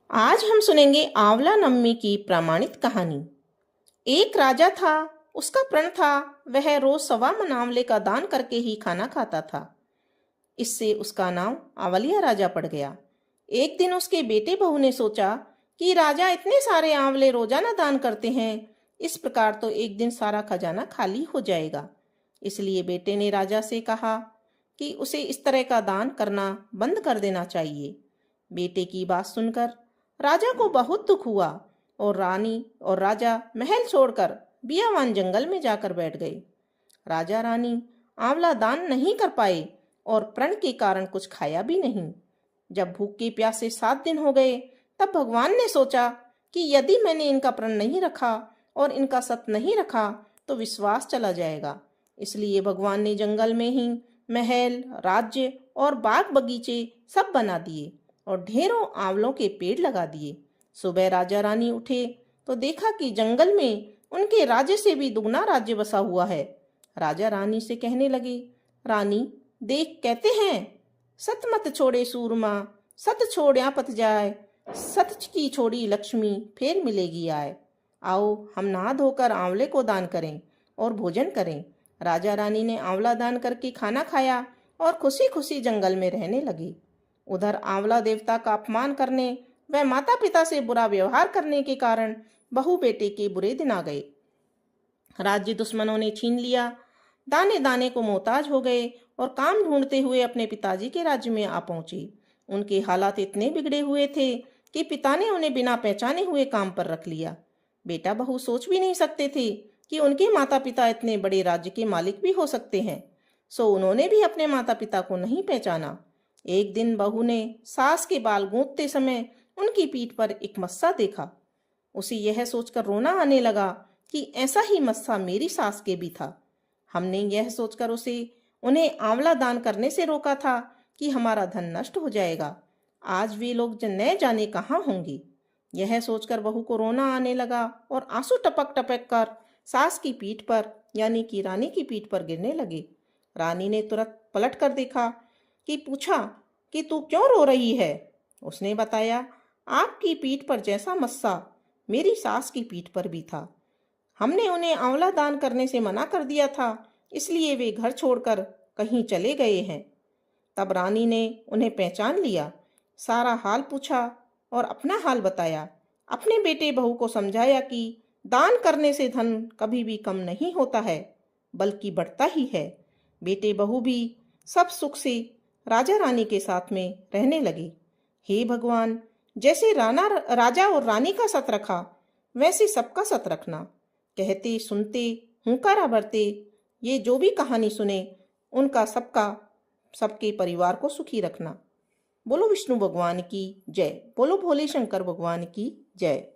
आज हम सुनेंगे आंवला नवमी की प्रमाणित कहानी। एक राजा था, उसका प्रण था वह रोज 1.25 मन आंवले का दान करके ही खाना खाता था। इससे उसका नाम आंवलिया राजा पड़ गया। एक दिन उसके बेटे बहू ने सोचा कि राजा इतने सारे आंवले रोजाना दान करते हैं, इस प्रकार तो एक दिन सारा खजाना खाली हो जाएगा। इसलिए बेटे ने राजा से कहा कि उसे इस तरह का दान करना बंद कर देना चाहिए। बेटे की बात सुनकर राजा को बहुत दुख हुआ और रानी और राजा महल छोड़कर बियावान जंगल में जाकर बैठ गए। राजा रानी आंवला दान नहीं कर पाए और प्रण के कारण कुछ खाया भी नहीं। जब भूखे प्यासे 7 दिन हो गए, तब भगवान ने सोचा कि यदि मैंने इनका प्रण नहीं रखा और इनका सत नहीं रखा तो विश्वास चला जाएगा। इसलिए भगवान ने जंगल में ही महल, राज्य और बाग बगीचे सब बना दिए और ढेरों आंवलों के पेड़ लगा दिए। सुबह राजा रानी उठे तो देखा कि जंगल में उनके राज्य से भी दुगना राज्य बसा हुआ है। राजा रानी से कहने लगे, रानी देख, कहते हैं सत मत छोड़े सूरमा, सत छोड़या पत जाए, सत की छोड़ी लक्ष्मी फिर मिलेगी आए। आओ हम नहा धोकर आंवले को दान करें और भोजन करें। राजा रानी ने आंवला दान करके खाना खाया और खुशी खुशी जंगल में रहने लगे। उधर आंवला देवता का अपमान करने व माता पिता से बुरा व्यवहार करने के कारण बहू बेटे के बुरे दिन आ गए। राज्य दुश्मनों ने छीन लिया, दाने दाने को मोहताज हो गए और काम ढूंढते हुए अपने पिताजी के राज्य में आ पहुंचे। उनके हालात इतने बिगड़े हुए थे कि पिता ने उन्हें बिना पहचाने हुए काम पर रख लिया। बेटा बहू सोच भी नहीं सकते थे कि उनके माता पिता इतने बड़े राज्य के मालिक भी हो सकते हैं, सो उन्होंने भी अपने माता पिता को नहीं पहचाना। एक दिन बहू ने सास के बाल गूंथते समय उनकी पीठ पर एक मस्सा देखा। उसे यह सोचकर रोना आने लगा कि ऐसा ही मस्सा मेरी सास के भी था। हमने यह सोचकर उन्हें आंवला दान करने से रोका था कि हमारा धन नष्ट हो जाएगा। आज वे लोग न जाने कहाँ होंगे। यह सोचकर बहू को रोना आने लगा और आंसू टपक टपक कर सास की पीठ पर यानी कि रानी की पीठ पर गिरने लगे। रानी ने तुरंत पलट कर देखा कि पूछा कि तू क्यों रो रही है। उसने बताया, आपकी पीठ पर जैसा मस्सा मेरी सास की पीठ पर भी था। हमने उन्हें आंवला दान करने से मना कर दिया था, इसलिए वे घर छोड़कर कहीं चले गए हैं। तब रानी ने उन्हें पहचान लिया, सारा हाल पूछा और अपना हाल बताया। अपने बेटे बहू को समझाया कि दान करने से धन कभी भी कम नहीं होता है, बल्कि बढ़ता ही है। बेटे बहू भी सब सुख से राजा रानी के साथ में रहने लगे। हे भगवान, जैसे राजा और रानी का सत रखा, वैसे सबका सत रखना। कहते सुनते हुंकारा भरते ये जो भी कहानी सुने, उनका सबके परिवार को सुखी रखना। बोलो विष्णु भगवान की जय। बोलो भोले शंकर भगवान की जय।